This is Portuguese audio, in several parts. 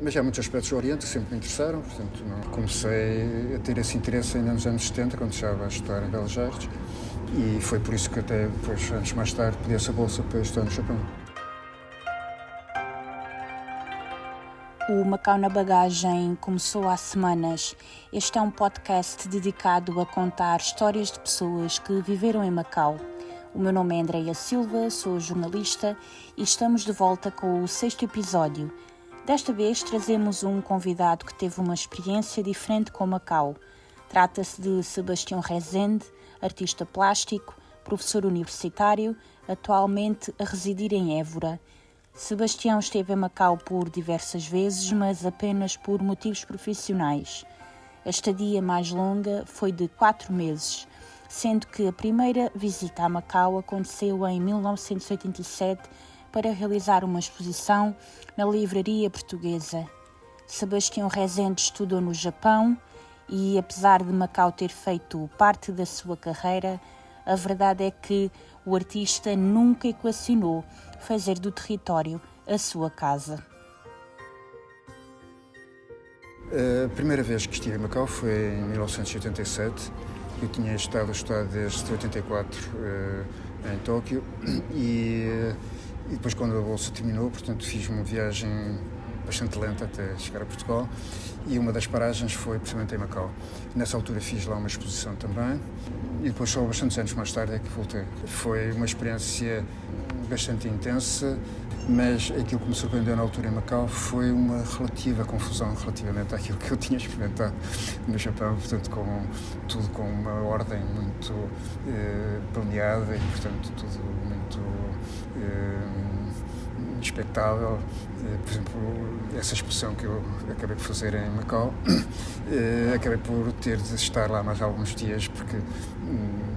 Mas há muitos aspectos do Oriente que sempre me interessaram, portanto comecei a ter esse interesse ainda nos anos 70, quando estava a estudar em Belas Artes, e foi por isso que até depois, anos mais tarde, pedi essa bolsa para estudar no Japão. O Macau na Bagagem começou há semanas. Este é um podcast dedicado a contar histórias de pessoas que viveram em Macau. O meu nome é Andreia Silva, sou jornalista e estamos de volta com o 6º episódio. Desta vez trazemos um convidado que teve uma experiência diferente com Macau. Trata-se de Sebastião Rezende, artista plástico, professor universitário, atualmente a residir em Évora. Sebastião esteve em Macau por diversas vezes, mas apenas por motivos profissionais. A estadia mais longa foi de 4 meses, sendo que a primeira visita a Macau aconteceu em 1987 para realizar uma exposição na Livraria Portuguesa. Sebastião Rezende estudou no Japão e, apesar de Macau ter feito parte da sua carreira, a verdade é que o artista nunca equacionou fazer do território a sua casa. A primeira vez que estive em Macau foi em 1987. Eu tinha estado a estudar desde 84 em Tóquio e depois, quando a bolsa terminou, portanto, fiz uma viagem bastante lenta até chegar a Portugal e uma das paragens foi precisamente em Macau. Nessa altura fiz lá uma exposição também e depois, só bastantes anos mais tarde, é que voltei. Foi uma experiência bastante intensa, mas aquilo que me surpreendeu na altura em Macau foi uma relativa confusão relativamente àquilo que eu tinha experimentado no Japão, portanto, tudo com uma ordem muito planeada e, portanto, tudo muito expectável. Por exemplo, essa exposição que eu acabei por fazer em Macau, acabei por ter de estar lá mais alguns dias porque,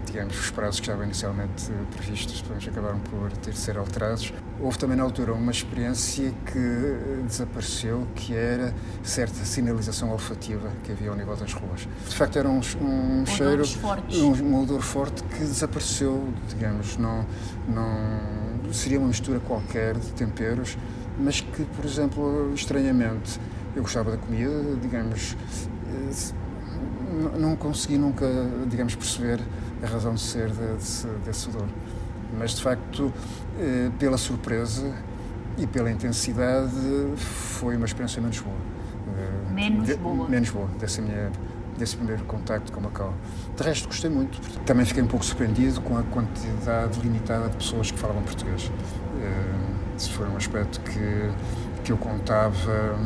digamos, os prazos que estavam inicialmente previstos depois acabaram por ter de ser alterados. Houve também na altura uma experiência que desapareceu, que era certa sinalização olfativa que havia ao nível das ruas. De facto, era um cheiro, um odor forte que desapareceu, digamos, não seria uma mistura qualquer de temperos, mas que, por exemplo, estranhamente, eu gostava da comida, digamos, não consegui nunca, digamos, perceber a razão de ser desse odor. Mas, de facto, pela surpresa e pela intensidade, foi uma experiência menos boa. Menos boa, desse primeiro contacto com Macau. De resto, gostei muito. Também fiquei um pouco surpreendido com a quantidade limitada de pessoas que falavam português. Esse foi um aspecto que eu contava,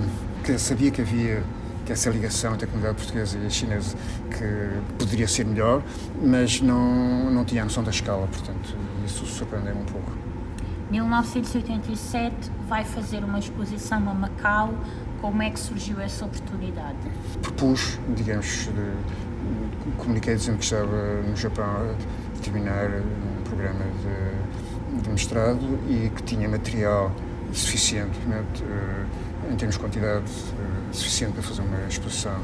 que sabia que havia que essa ligação entre a comunidade portuguesa e a chinesa que poderia ser melhor, mas não tinha a noção da escala, portanto, isso surpreendeu-me um pouco. 1987 vai fazer uma exposição a Macau. Como é que surgiu essa oportunidade? Propus, digamos, comuniquei dizendo que estava no Japão a terminar um programa de mestrado e que tinha material suficiente, em termos de quantidade, suficiente para fazer uma exposição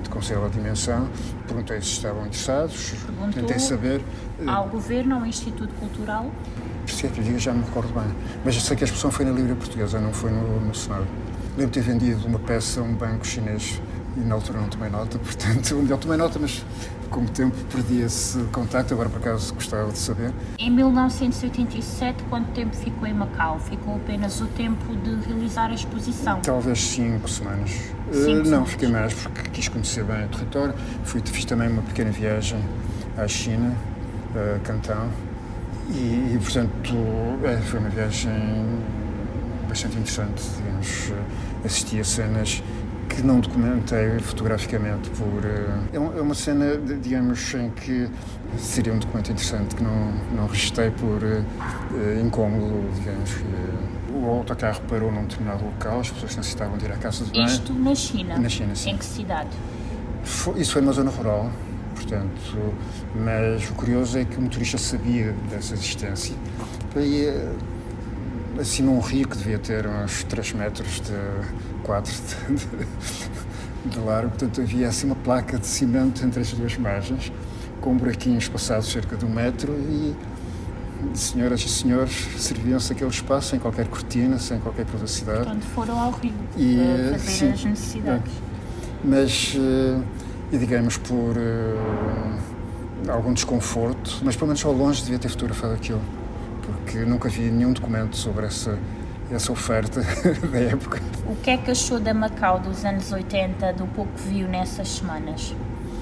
de considerável dimensão. Perguntei se estavam interessados, tentei saber. Ao Governo, ao Instituto Cultural? Se é que lhe digo, já não me recordo bem, mas eu sei que a exposição foi na Livraria Portuguesa, não foi no Senado. Lembro de ter vendido uma peça a um banco chinês e na altura não tomei nota, portanto, melhor tomei nota, mas com o tempo perdi esse contacto, agora por acaso gostava de saber. Em 1987, quanto tempo ficou em Macau? Ficou apenas o tempo de realizar a exposição? Talvez 5 semanas. Não, fiquei mais porque quis conhecer bem o território. Fiz também uma pequena viagem à China, a Cantão, e portanto, foi uma viagem bastante interessante, digamos, assisti a cenas que não documentei fotograficamente é uma cena, digamos, em que seria um documento interessante que não registrei por incómodo, digamos. O autocarro parou num determinado local, as pessoas necessitavam de ir à casa de banho. Isto na China? Na China, sim. Em que cidade? Isso foi numa zona rural, portanto, mas o curioso é que o motorista sabia dessa existência. E, assim, num rio que devia ter uns 3 metros de 4 de largo, portanto havia assim uma placa de cimento entre as duas margens, com buraquinhos passados cerca de 1 metro e senhoras e senhores serviam-se aquele espaço sem qualquer cortina, sem qualquer privacidade. Portanto, foram ao rio fazer sim, as necessidades. Mas, e digamos, por algum desconforto, mas pelo menos ao longe devia ter fotografado aquilo, porque nunca vi nenhum documento sobre essa oferta da época. O que é que achou da Macau dos anos 80, do pouco que viu nessas semanas?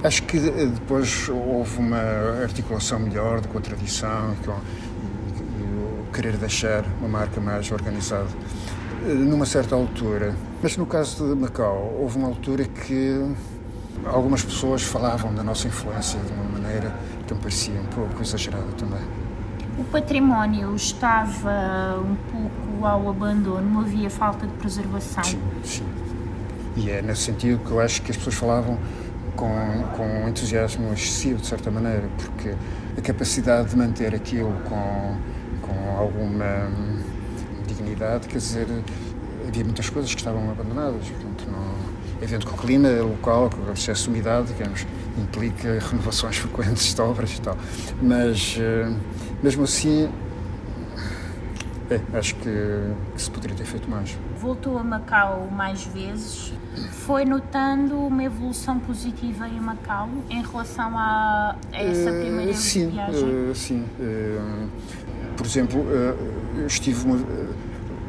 Acho que depois houve uma articulação melhor com a tradição e o querer deixar uma marca mais organizada numa certa altura. Mas no caso de Macau, houve uma altura que algumas pessoas falavam da nossa influência de uma maneira que me parecia um pouco exagerada também. O património estava um pouco ao abandono, não havia falta de preservação? Sim. E é nesse sentido que eu acho que as pessoas falavam com um entusiasmo excessivo, de certa maneira, porque a capacidade de manter aquilo com alguma dignidade, quer dizer, havia muitas coisas que estavam abandonadas, portanto, havendo que o clima local, com o excesso de umidade, digamos, implica renovações frequentes de obras e tal, mas mesmo assim acho que se poderia ter feito mais. Voltou a Macau mais vezes. Foi notando uma evolução positiva em Macau em relação a essa primeira viagem? Sim. Por exemplo, eu estive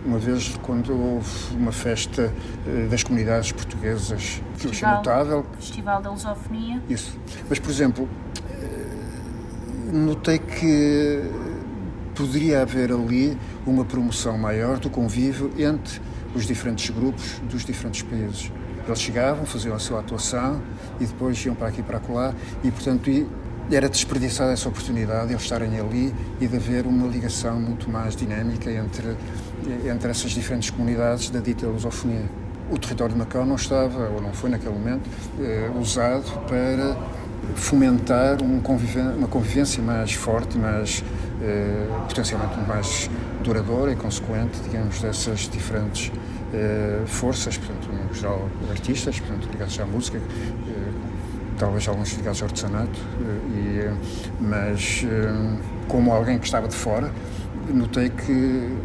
uma vez quando houve uma festa das comunidades portuguesas que eu achei notável. Festival da Lusofonia. Isso. Mas, por exemplo, notei que poderia haver ali uma promoção maior do convívio entre os diferentes grupos dos diferentes países. Eles chegavam, faziam a sua atuação e depois iam para aqui e para acolá e, portanto, era desperdiçada essa oportunidade de eles estarem ali e de haver uma ligação muito mais dinâmica entre essas diferentes comunidades da dita lusofonia. O território de Macau não estava, ou não foi naquele momento, usado para fomentar uma convivência mais forte, mais potencialmente mais duradoura e consequente, digamos, dessas diferentes forças, portanto, no geral artistas, portanto, ligados à música, talvez alguns ligados ao artesanato, mas como alguém que estava de fora, notei que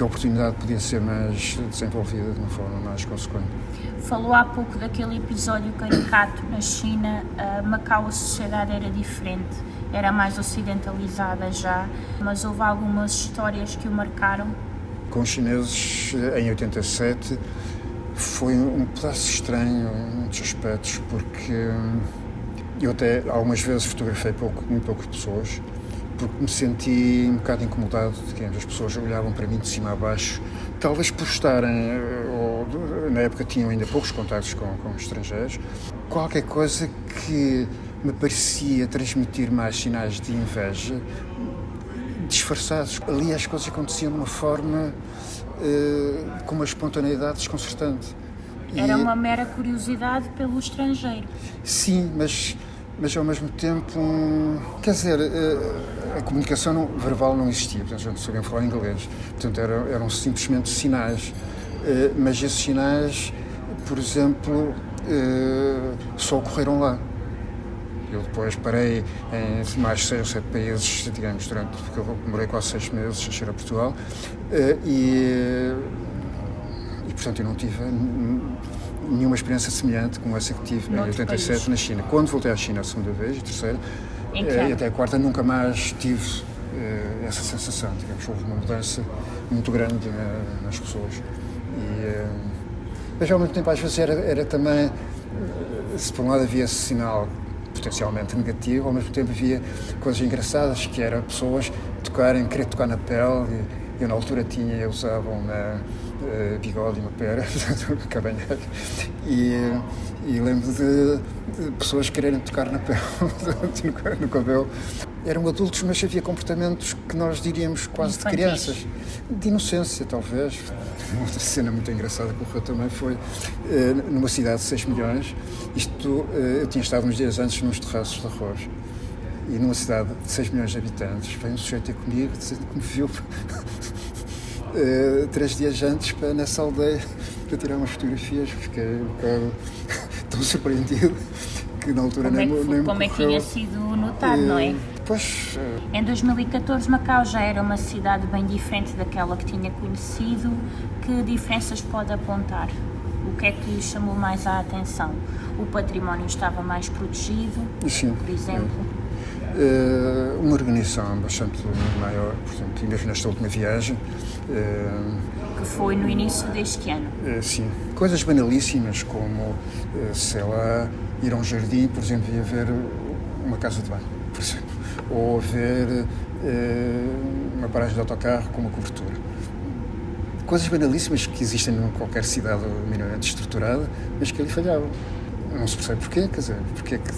a oportunidade podia ser mais desenvolvida de uma forma mais consequente. Falou há pouco daquele episódio caricato na China. Macau, a sociedade era diferente, era mais ocidentalizada já, mas houve algumas histórias que o marcaram? Com os chineses, em 87, foi um pedaço estranho em muitos aspectos, porque eu até algumas vezes fotografei muito poucas pessoas, porque me senti um bocado incomodado de que as pessoas olhavam para mim de cima a baixo, talvez por estarem, ou na época tinham ainda poucos contactos com estrangeiros, qualquer coisa que me parecia transmitir mais sinais de inveja, disfarçados. Ali as coisas aconteciam de uma forma com uma espontaneidade desconcertante. Era uma mera curiosidade pelo estrangeiro. Sim, mas ao mesmo tempo, quer dizer, a comunicação verbal não existia, portanto, a gente não sabia falar inglês, portanto eram simplesmente sinais, mas esses sinais, por exemplo, só ocorreram lá. Eu depois parei em mais 6 ou 7 países, digamos, porque eu demorei quase 6 meses a chegar a Portugal, e portanto eu não tive nenhuma experiência semelhante como essa que tive em 87 na China. Quando voltei à China a segunda vez, a terceira, e até a quarta, nunca mais tive essa sensação. Digamos, houve uma mudança muito grande nas pessoas. Mas ao mesmo tempo, às vezes era também, se por um lado havia esse sinal potencialmente negativo, ao mesmo tempo havia coisas engraçadas, que era pessoas querer tocar na pele. Eu na altura eu usava uma bigode e uma pera, cabanheiro, e lembro de pessoas quererem tocar na pele, no cabelo. Eram adultos, mas havia comportamentos que nós diríamos quase de crianças, de inocência talvez. Outra cena muito engraçada que ocorreu também foi numa cidade de 6 milhões, eu tinha estado uns dias antes nos terraços de arroz, e numa cidade de 6 milhões de habitantes, veio um sujeito ter comigo, dizendo que me viu 3 dias antes nessa aldeia para tirar umas fotografias. Fiquei um bocado tão surpreendido que na altura Como nem me como é que ocorreu. tinha sido notado, não é? Pois, Em 2014, Macau já era uma cidade bem diferente daquela que tinha conhecido. Que diferenças pode apontar? O que é que lhe chamou mais a atenção? O património estava mais protegido, sim. por exemplo? Uma organização bastante maior, portanto, ainda nesta última viagem. Que foi no início deste ano. Sim, coisas banalíssimas como, sei lá, ir a um jardim, por exemplo, e haver uma casa de banho, por exemplo, ou haver uma paragem de autocarro com uma cobertura. Coisas banalíssimas que existem em qualquer cidade minimamente estruturada, mas que ali falhavam. Não se percebe porquê, quer dizer, porque é que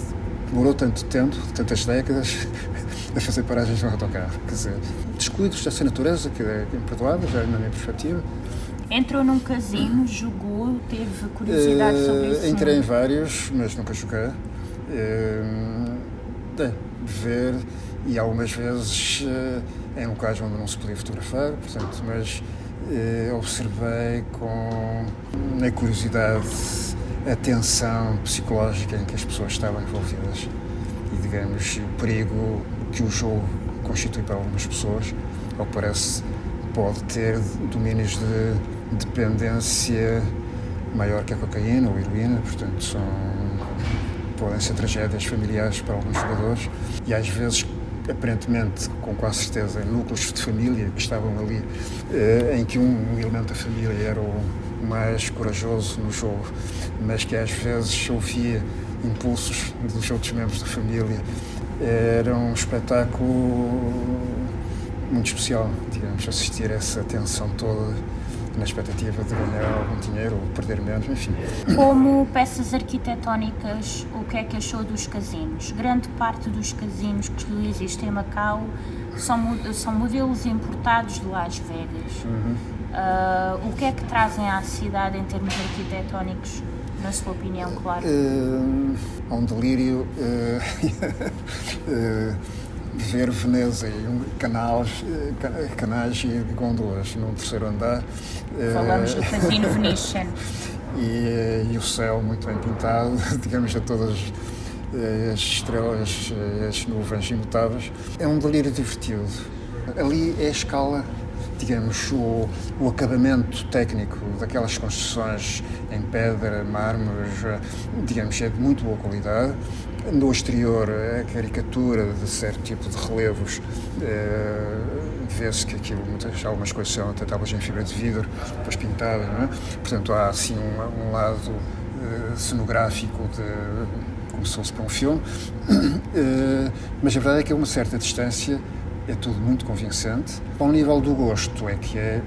demorou tanto tempo, tantas décadas, a fazer paragens no autocarro. Quer dizer, descuidos dessa natureza que é imperdoável, já na minha perspectiva. Entrou num casino, jogou, teve curiosidade sobre isso? Entrei em vários, mas nunca joguei. Ver, e algumas vezes em locais onde não se podia fotografar, portanto, mas observei com na curiosidade a tensão psicológica em que as pessoas estavam envolvidas e, digamos, o perigo que o jogo constitui para algumas pessoas, ao que parece, pode ter domínios de dependência maior que a cocaína ou a heroína, portanto, podem ser tragédias familiares para alguns jogadores e às vezes, aparentemente, com quase certeza, núcleos de família que estavam ali, em que um elemento da família era o mais corajoso no jogo, mas que às vezes ouvia impulsos dos outros membros da família. Era um espetáculo muito especial, digamos, assistir a essa tensão toda na expectativa de ganhar algum dinheiro ou perder menos, enfim. Como peças arquitetónicas, o que é que achou dos casinos? Grande parte dos casinos que existem em Macau são modelos importados de Las Vegas. O que é que trazem à cidade em termos arquitetónicos, na sua opinião, claro? Há um delírio ver Veneza e canais e gôndolas num terceiro andar. Falamos do Casino Venetian. E o céu muito bem pintado, digamos, a todas as estrelas, as nuvens imutáveis. É um delírio divertido. Ali é a escala, digamos, o acabamento técnico daquelas construções em pedra, mármores, digamos, é de muito boa qualidade. No exterior, a caricatura de certo tipo de relevos, vê-se que aquilo, algumas coisas são até tábuas em fibra de vidro, depois pintadas, não é? Portanto, há assim um lado cenográfico como se fosse para um filme, mas a verdade é que a uma certa distância é tudo muito convincente. Ao nível do gosto é que é,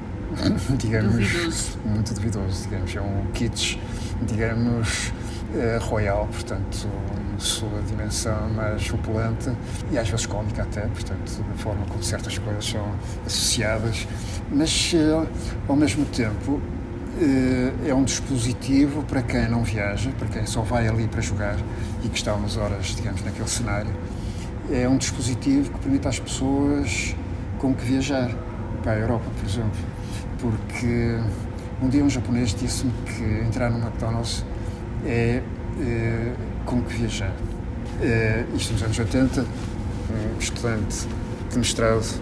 digamos, muito duvidoso, digamos, é um kitsch, digamos, royal, portanto, na sua dimensão mais opulenta e às vezes cómica até, portanto, da forma como certas coisas são associadas, mas ao mesmo tempo é um dispositivo para quem não viaja, para quem só vai ali para jogar e que está umas horas, digamos, naquele cenário. É um dispositivo que permite às pessoas como que viajar para a Europa, por exemplo, porque um dia um japonês disse-me que entrar no McDonald's é como que viajar. Isto nos anos 80, um estudante de mestrado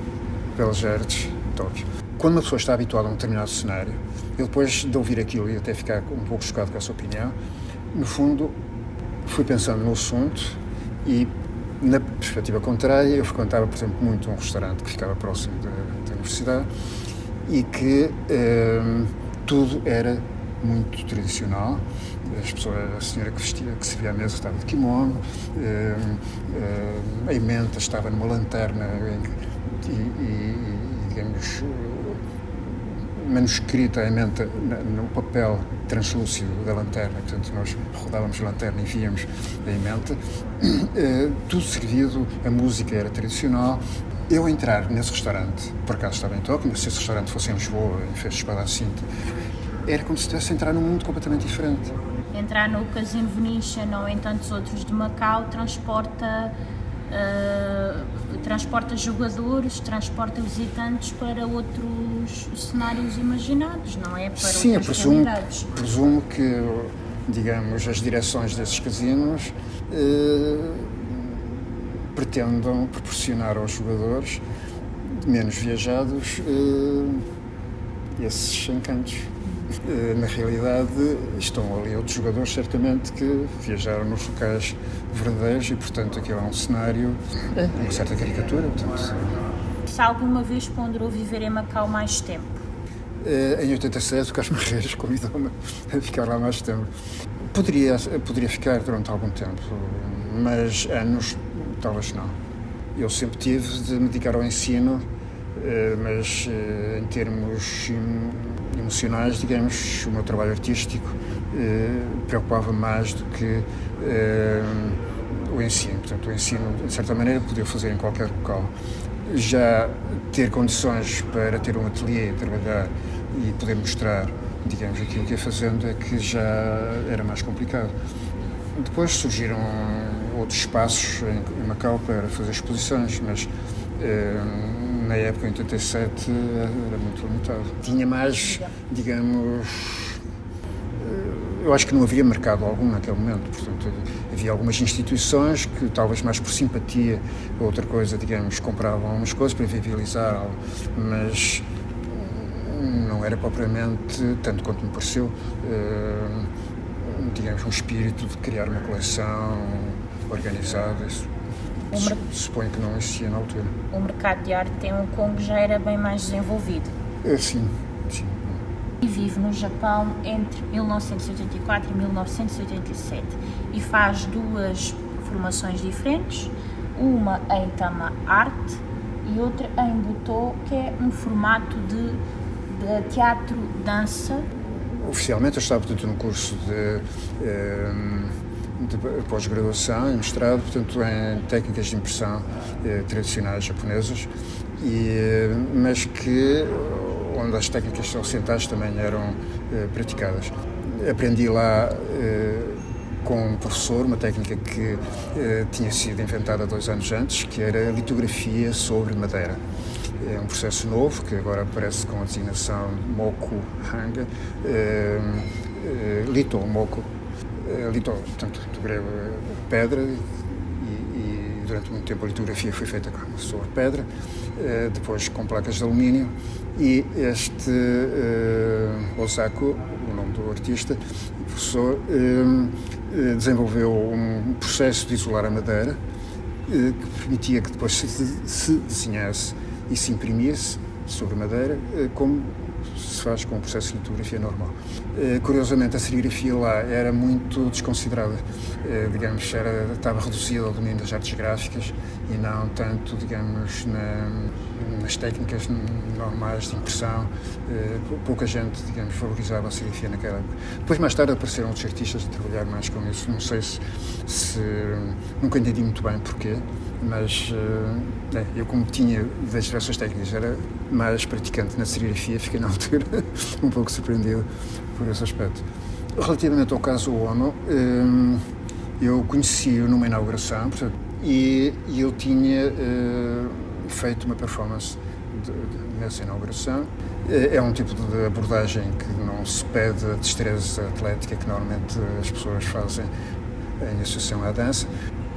Belas Artes, Tóquio. Quando uma pessoa está habituada a um determinado cenário, eu depois de ouvir aquilo e até ficar um pouco chocado com essa opinião, no fundo fui pensando no assunto e, na perspectiva contrária, eu frequentava, por exemplo, muito um restaurante que ficava próximo da universidade e que tudo era muito tradicional. A senhora que servia à mesa estava de kimono, a ementa estava numa lanterna e digamos, manuscrita a ementa no papel translúcido da lanterna, portanto nós rodávamos a lanterna e víamos a ementa, tudo servido, a música era tradicional. Eu entrar nesse restaurante, por acaso estava em Tóquio, mas se esse restaurante fosse em Lisboa, em Fecho de Espada à Cinta, era como se estivesse a entrar num mundo completamente diferente. Entrar no Casino Venetian ou em tantos outros de Macau transporta jogadores, transporta visitantes para outros cenários imaginados, não é? Para sim, outras eu realidades. presumo que digamos, as direções desses casinos pretendam proporcionar aos jogadores menos viajados esses encantos. Na realidade, estão ali outros jogadores, certamente, que viajaram nos locais verdadeiros e, portanto, aquilo é um cenário, uma certa caricatura. Portanto. Se alguma vez ponderou viver em Macau mais tempo? Em 87, o Carlos Marreiros convidou-me a ficar lá mais tempo. Poderia ficar durante algum tempo, mas anos, talvez não. Eu sempre tive de me dedicar ao ensino, mas em termos emocionais, digamos, o meu trabalho artístico preocupava mais do que o ensino. Portanto, o ensino, de certa maneira, podia fazer em qualquer local. Já ter condições para ter um ateliê, trabalhar e poder mostrar, digamos, aquilo que ia fazendo é que já era mais complicado. Depois surgiram outros espaços em Macau para fazer exposições, mas na época, em 87, era muito limitado. Tinha mais, digamos, eu acho que não havia mercado algum naquele momento, portanto, havia algumas instituições que, talvez mais por simpatia ou outra coisa, digamos, compravam algumas coisas para viabilizar algo, mas não era propriamente, tanto quanto me pareceu, digamos, um espírito de criar uma coleção organizada. Isso suponho que não existia na altura. O mercado de arte em Hong Kong já era bem mais desenvolvido? Sim. E vive no Japão entre 1984 e 1987 e faz duas formações diferentes, uma em Tama Art e outra em Butô, que é um formato de teatro-dança. Oficialmente eu estava, portanto, num curso de pós-graduação e mestrado, portanto, em técnicas de impressão tradicionais japonesas, mas que onde as técnicas ocidentais também eram praticadas. Aprendi lá com um professor uma técnica que tinha sido inventada 2 anos antes, que era a litografia sobre madeira. É um processo novo, que agora aparece com a designação Moku Hanga, Lito Moku. Lito, portanto, do grego pedra, e durante muito tempo a litografia foi feita sobre pedra, depois com placas de alumínio, e este Osako, o nome do artista, o professor, desenvolveu um processo de isolar a madeira que permitia que depois se desenhasse e se imprimisse sobre madeira, como se faz com o processo de litografia normal. Curiosamente, a serigrafia lá era muito desconsiderada, digamos, estava reduzida ao domínio das artes gráficas e não tanto, digamos, nas técnicas normais de impressão. Pouca gente, digamos, valorizava a serigrafia naquela época. Depois, mais tarde, apareceram outros artistas a trabalhar mais com isso. Não sei se nunca entendi muito bem porquê, mas eu, como tinha das diversas técnicas, era mais praticante na serigrafia, fiquei na altura um pouco surpreendido por esse aspecto. Relativamente ao caso Ono, eu conheci-o numa inauguração, portanto, e eu tinha feito uma performance nessa inauguração. É um tipo de abordagem que não se pede a destreza atlética que normalmente as pessoas fazem em associação à dança.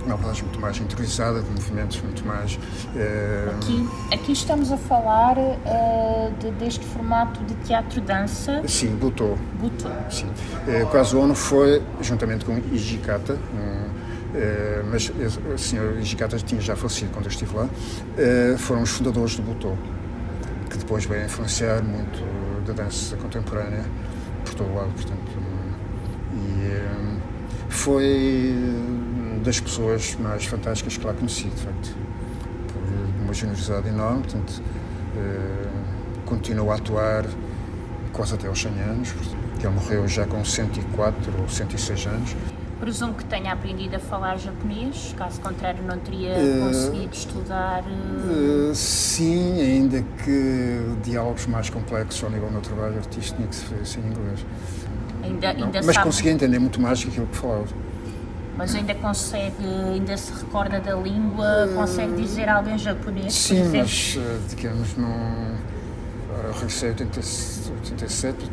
Uma abordagem muito mais interiorizada, de movimentos muito mais... Aqui estamos a falar deste formato de teatro-dança. Sim, Butô. Sim. O caso Ono foi, juntamente com Hijikata, mas o senhor Hijikata tinha já falecido quando eu estive lá, foram os fundadores do Butô, que depois veio influenciar muito da dança contemporânea por todo o lado, portanto. Foi das pessoas mais fantásticas que lá conheci, de facto, por uma generosidade enorme, portanto, continuou a atuar quase até aos 100 anos, porque ele morreu já com 104 ou 106 anos. Presumo que tenha aprendido a falar japonês, caso contrário não teria conseguido estudar... Sim, ainda que diálogos mais complexos ao nível do meu trabalho artístico tinha que se fazer em inglês. Mas conseguia entender muito mais do que aquilo que falava. Mas ainda se recorda da língua, consegue dizer algo em japonês? Sim, mas digamos, não... Eu regressei em 87,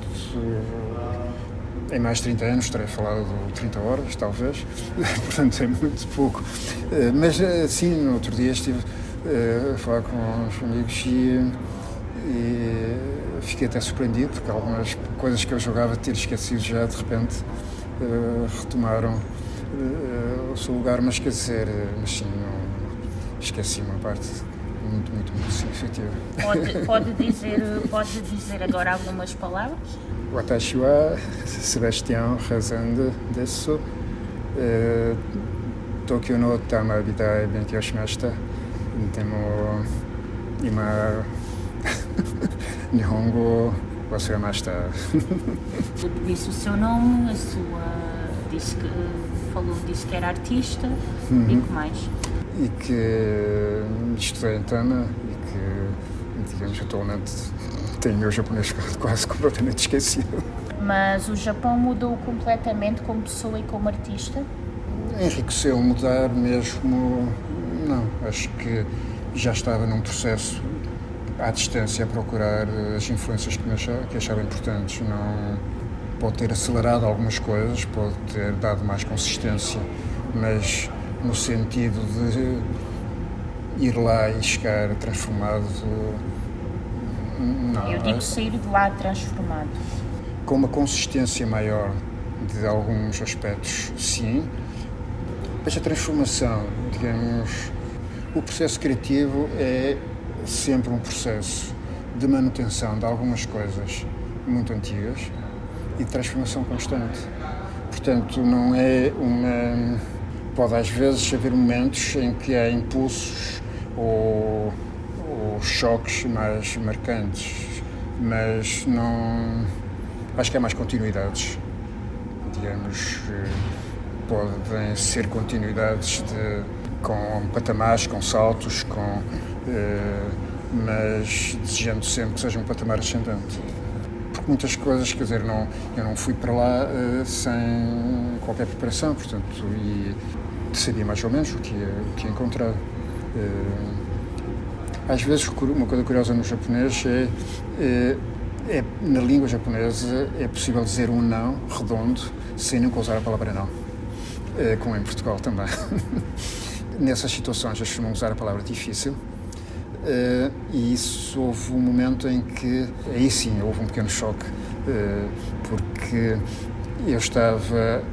em mais de 30 anos terei falado 30 horas, talvez, portanto é muito pouco. Mas sim, no outro dia estive a falar com os amigos e fiquei até surpreendido, porque algumas coisas que eu julgava ter esquecido já, de repente, retomaram o seu lugar, mas quer dizer, mas sim, não, esqueci uma parte muito significativa. Pode dizer agora algumas palavras? Watashi wa Sebastian Razande desu. Tokyo no Tamabitai benkyou shimashita. Demo ima Nihongo wasuremashita. Disse o seu nome, disse que era artista, e que mais? E que estudei em Tama e que, digamos, atualmente tenho o meu japonês quase completamente esquecido. Mas o Japão mudou completamente como pessoa e como artista? Enriqueceu, mudar mesmo, não. Acho que já estava num processo à distância a procurar as influências que achava importantes. Não pode ter acelerado algumas coisas, pode ter dado mais consistência, mas no sentido de ir lá e chegar transformado, não. Eu digo sair de lá transformado. Com uma consistência maior de alguns aspectos, sim, mas a transformação, digamos, o processo criativo é sempre um processo de manutenção de algumas coisas muito antigas e de transformação constante. Portanto, não é uma... Pode às vezes haver momentos em que há impulsos ou choques mais marcantes, mas não... Acho que há mais continuidades, digamos, podem ser continuidades com patamares, com saltos, mas desejando sempre que seja um patamar ascendente. Porque muitas coisas, quer dizer, eu não fui para lá sem qualquer preparação, portanto, e sabia mais ou menos o que ia encontrar. Às vezes, uma coisa curiosa no japonês na língua japonesa é possível dizer um não redondo sem nunca usar a palavra não, como em Portugal também. Nessas situações, eles costumam usar a palavra difícil, e isso houve um momento em que, aí sim, houve um pequeno choque, porque eu estava...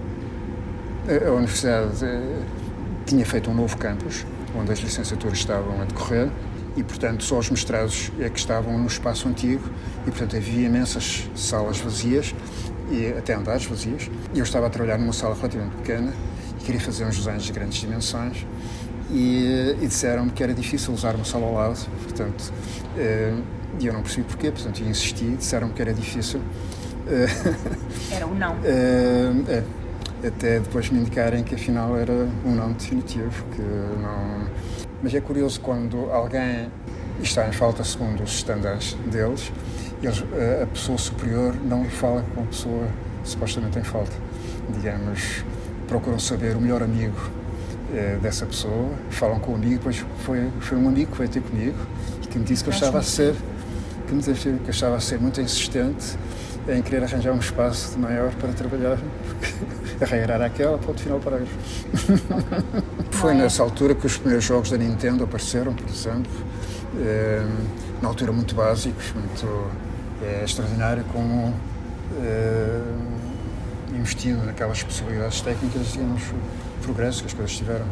A universidade tinha feito um novo campus, onde as licenciaturas estavam a decorrer, e, portanto, só os mestrados é que estavam no espaço antigo, e, portanto, havia imensas salas vazias, e até andares vazios. E eu estava a trabalhar numa sala relativamente pequena, e queria fazer uns desenhos de grandes dimensões, e disseram-me que era difícil usar uma sala ao lado, portanto, e eu não percebi porquê, portanto, eu insisti, disseram-me que era difícil. Era um não. Até depois me indicarem que afinal era um não definitivo, que não... Mas é curioso quando alguém está em falta segundo os estándares deles, a pessoa superior não fala com a pessoa supostamente em falta. Digamos, procuram saber o melhor amigo dessa pessoa, falam com o amigo, depois foi um amigo que veio ter comigo e que me disse que eu estava a ser muito insistente em querer arranjar um espaço maior para trabalhar, porque a regra era aquela, ponto final, parágrafo. Foi nessa altura que os primeiros jogos da Nintendo apareceram, por exemplo, na altura muito básicos, muito extraordinário, como investindo naquelas possibilidades técnicas, digamos, o progresso que as coisas tiveram.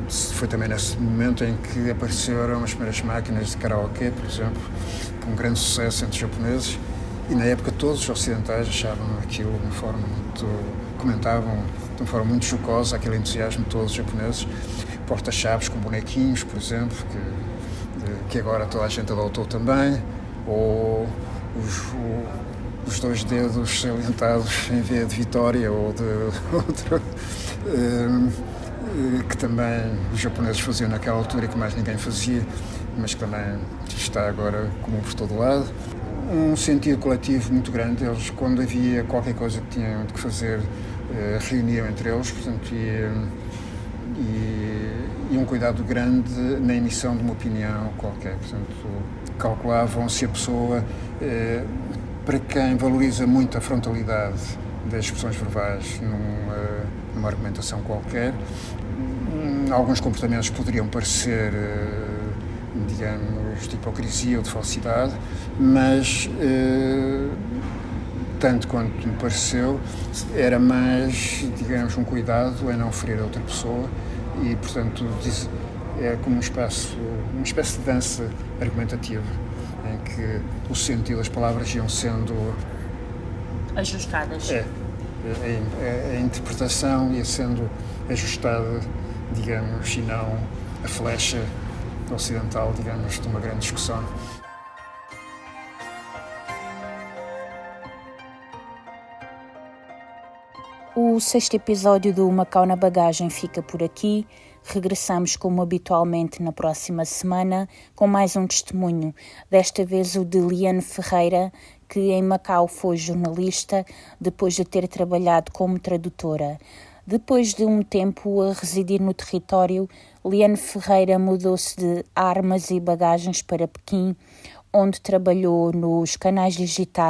Foi também nesse momento em que apareceram as primeiras máquinas de karaokê, por exemplo, com um grande sucesso entre os japoneses, e na época todos os ocidentais achavam aquilo de uma forma muito... comentavam de uma forma muito jocosa aquele entusiasmo de todos os japoneses. Porta-chaves com bonequinhos, por exemplo, que agora toda a gente adotou também, ou os dois dedos salientados em V de Vitória ou de outro, que também os japoneses faziam naquela altura e que mais ninguém fazia, mas que também está agora comum por todo lado. Um sentido coletivo muito grande. Eles, quando havia qualquer coisa que tinham de fazer, reuniam entre eles, portanto, e um cuidado grande na emissão de uma opinião qualquer. Portanto, calculavam se a pessoa, para quem valoriza muito a frontalidade das expressões verbais numa argumentação qualquer. Alguns comportamentos poderiam parecer, digamos, de hipocrisia ou de falsidade, mas, tanto quanto me pareceu, era mais, digamos, um cuidado em não ferir a outra pessoa e, portanto, é como uma espécie de dança argumentativa, em que o sentido das palavras iam sendo ajustadas. A interpretação ia sendo ajustada, digamos, e não a flecha ocidental, digamos, de uma grande discussão. O 6º episódio do Macau na Bagagem fica por aqui. Regressamos como habitualmente na próxima semana com mais um testemunho, desta vez o de Liane Ferreira, que em Macau foi jornalista depois de ter trabalhado como tradutora. Depois de um tempo a residir no território, Liane Ferreira mudou-se de armas e bagagens para Pequim, onde trabalhou nos canais digitais